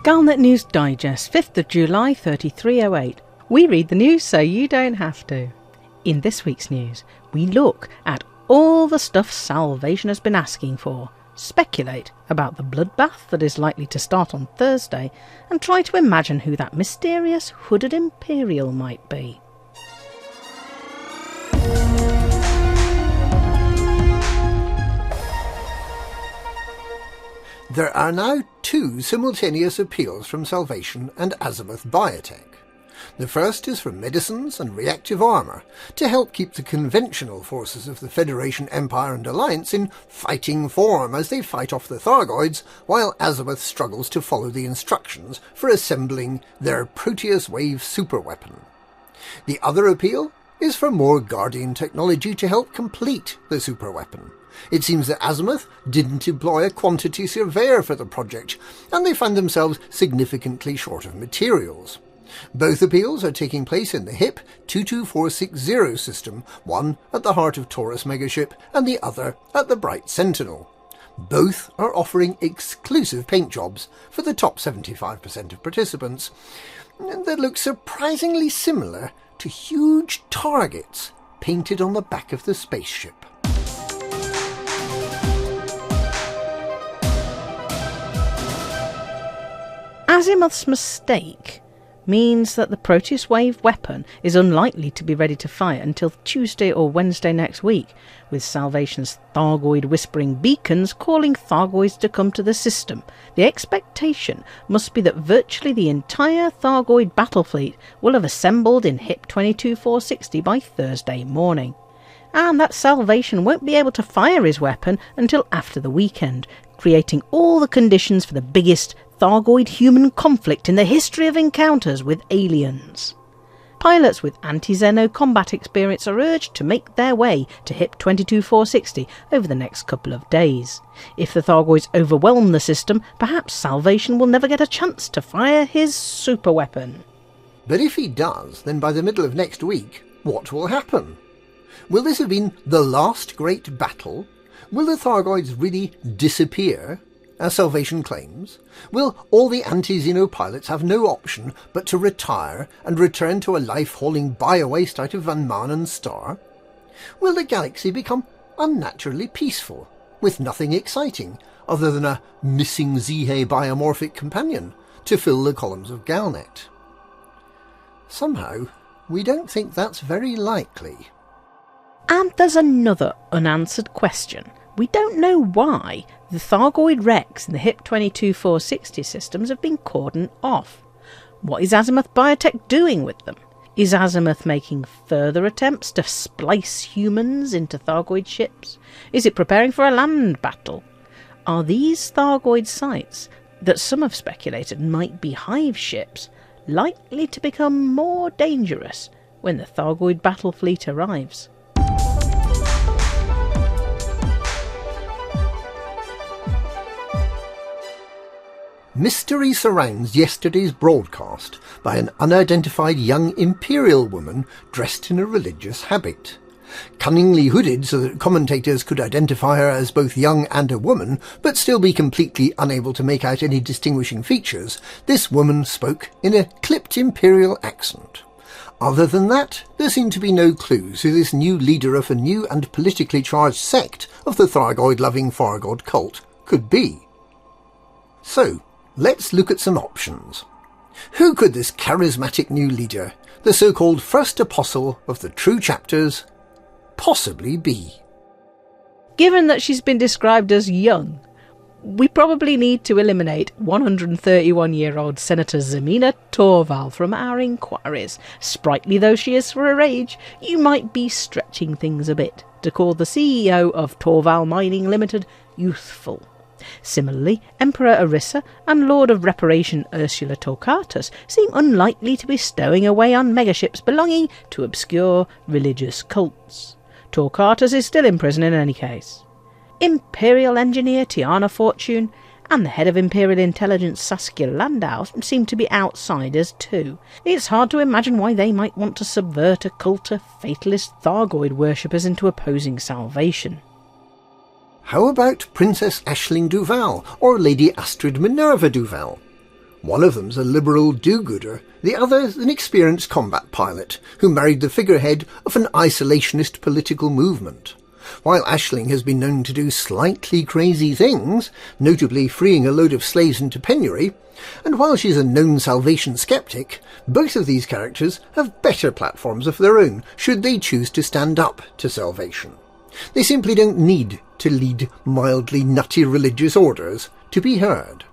Galnet News Digest, 5th of July 3308. We read the news so you don't have to. In this week's news, we look at all the stuff Salvation has been asking for, speculate about the bloodbath that is likely to start on Thursday, and try to imagine who that mysterious Hooded Imperial might be. There are now two simultaneous appeals from Salvation and Azimuth Biotech. The first is for medicines and reactive armour, to help keep the conventional forces of the Federation, Empire and Alliance in fighting form as they fight off the Thargoids, while Azimuth struggles to follow the instructions for assembling their Proteus Wave superweapon. The other appeal is for more Guardian technology to help complete the superweapon. It seems that Azimuth didn't employ a quantity surveyor for the project, and they find themselves significantly short of materials. Both appeals are taking place in the HIP 22460 system, one at the heart of Taurus megaship and the other at the Bright Sentinel. Both are offering exclusive paint jobs for the top 75% of participants that look surprisingly similar to huge targets painted on the back of the spaceship. Azimuth's mistake means that the Proteus Wave weapon is unlikely to be ready to fire until Tuesday or Wednesday next week, with Salvation's Thargoid whispering beacons calling Thargoids to come to the system. The expectation must be that virtually the entire Thargoid battle fleet will have assembled in HIP 22460 by Thursday morning, and that Salvation won't be able to fire his weapon until after the weekend, creating all the conditions for the biggest Thargoid-human conflict in the history of encounters with aliens. Pilots with anti-Xeno combat experience are urged to make their way to HIP 22460 over the next couple of days. If the Thargoids overwhelm the system, perhaps Salvation will never get a chance to fire his superweapon. But if he does, then by the middle of next week, what will happen? Will this have been the last great battle? Will the Thargoids really disappear, as Salvation claims? Will all the anti-Xeno pilots have no option but to retire and return to a life-hauling bio-waste out of Van Maanen's star? Will the galaxy become unnaturally peaceful, with nothing exciting other than a missing Zihe biomorphic companion to fill the columns of Galnet? Somehow, we don't think that's very likely. And there's another unanswered question. We don't know why the Thargoid wrecks in the HIP 22460 systems have been cordoned off. What is Azimuth Biotech doing with them? Is Azimuth making further attempts to splice humans into Thargoid ships? Is it preparing for a land battle? Are these Thargoid sites, that some have speculated might be hive ships, likely to become more dangerous when the Thargoid battle fleet arrives? Mystery surrounds yesterday's broadcast by an unidentified young Imperial woman dressed in a religious habit. Cunningly hooded so that commentators could identify her as both young and a woman, but still be completely unable to make out any distinguishing features, this woman spoke in a clipped Imperial accent. Other than that, there seemed to be no clues who this new leader of a new and politically charged sect of the Thargoid-loving Fargod cult could be. So, let's look at some options. Who could this charismatic new leader, the so-called first apostle of the true chapters, possibly be? Given that she's been described as young, we probably need to eliminate 131-year-old Senator Zemina Torval from our inquiries. Sprightly though she is for her age, you might be stretching things a bit to call the CEO of Torval Mining Limited youthful. Similarly, Emperor Arissa and Lord of Reparation Ursula Torquatus seem unlikely to be stowing away on megaships belonging to obscure religious cults. Torquatus is still in prison in any case. Imperial engineer Tiana Fortune and the head of Imperial Intelligence Saskia Landau seem to be outsiders too. It's hard to imagine why they might want to subvert a cult of fatalist Thargoid worshippers into opposing Salvation. How about Princess Aisling Duval or Lady Astrid Minerva Duval? One of them's a liberal do-gooder, the other's an experienced combat pilot who married the figurehead of an isolationist political movement. While Aisling has been known to do slightly crazy things, notably freeing a load of slaves into penury, and while she's a known Salvation skeptic, both of these characters have better platforms of their own should they choose to stand up to Salvation. They simply don't need to lead mildly nutty religious orders to be heard.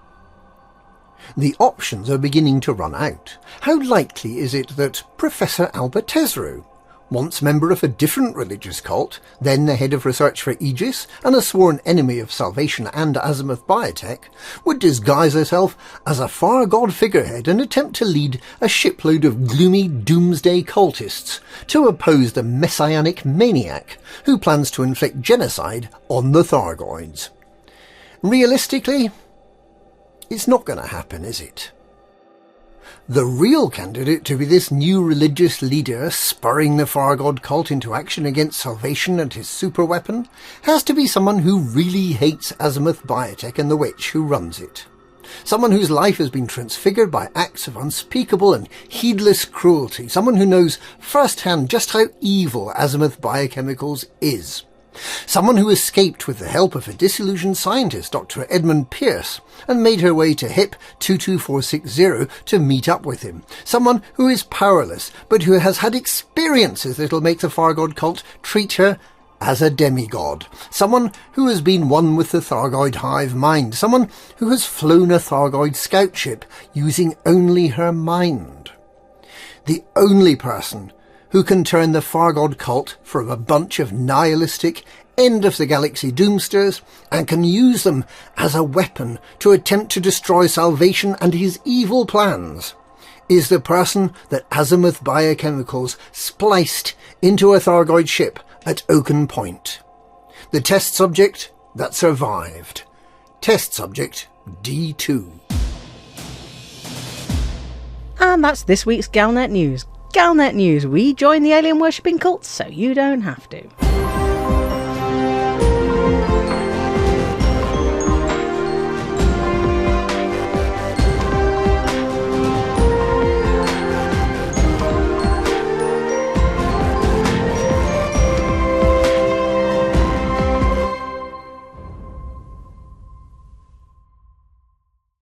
The options are beginning to run out. How likely is it that Professor Albert Tesreau, once member of a different religious cult, then the head of research for Aegis and a sworn enemy of Salvation and Azimuth Biotech, would disguise herself as a Far God figurehead and attempt to lead a shipload of gloomy doomsday cultists to oppose the messianic maniac who plans to inflict genocide on the Thargoids? Realistically, it's not going to happen, is it? The real candidate to be this new religious leader spurring the Far God cult into action against Salvation and his superweapon has to be someone who really hates Azimuth Biotech and the witch who runs it. Someone whose life has been transfigured by acts of unspeakable and heedless cruelty. Someone who knows firsthand just how evil Azimuth Biochemicals is. Someone who escaped with the help of a disillusioned scientist, Dr. Edmund Pierce, and made her way to HIP 22460 to meet up with him. Someone who is powerless, but who has had experiences that'll make the Far God cult treat her as a demigod. Someone who has been one with the Thargoid hive mind. Someone who has flown a Thargoid scout ship using only her mind. The only person who can turn the Far God cult from a bunch of nihilistic, end-of-the-galaxy doomsters and can use them as a weapon to attempt to destroy Salvation and his evil plans, is the person that Azimuth Biochemicals spliced into a Thargoid ship at Oaken Point. The test subject that survived. Test subject D2. And that's this week's Galnet News. Galnet News, we join the alien worshipping cults so you don't have to.